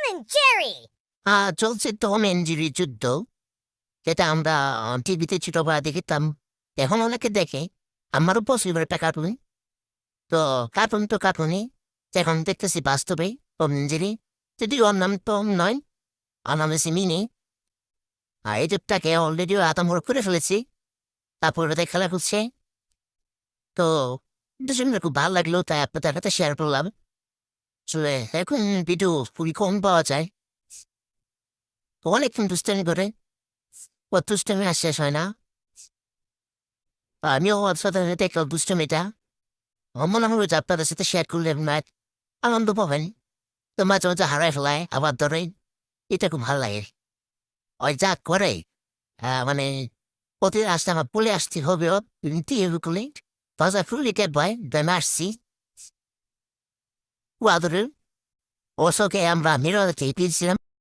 and Jerry! চলছে Tom and Jerry যুদ্ধ, যেটা আমরা টিভিতে ছোটবেলা দেখতাম। এখন অনেকে দেখে, আমারও পছন্দ একটা কার্টুন। তো কার্টুন তো কার্টুনই, এখন দেখতেছি বাস্তবে টম এন্ড জেরি। যদিও ওর নাম টম নয়, ওর নাম হচ্ছে মিনি। আর এই যুগটাকে অলরেডিও আতামোড় করে ফেলেছি, তারপর ওদের খেলা হচ্ছে। তো দুজনের খুব ভালো লাগলো, তাই আপনাদের সাথে শেয়ার করলাম। আসলে এখন ভিডিও খুবই কম পাওয়া যায়, তো অনেকক্ষণ দুষ্টামি করে, ও দুষ্টামি আর শেষ হয় না। আমিও ওর সাথে দেখলাম দুষ্টামিটা। আমার মনে হলো যে আপনাদের সাথে শেয়ার করলে আপনার আনন্দ পাবেন। তো মাঝে মাঝে হারাই ফেলায় আবার ধরে, এটা খুব ভালো লাগে। ওই যা করে, মানে প্রতিদিন আসতে আমার বলে আসতে হবে, ও করলে বাজার ফুলি কে ভাই দেন আসছি ওয়াদরের ওসকে আমরা মেরোতে পেয়েছিলাম।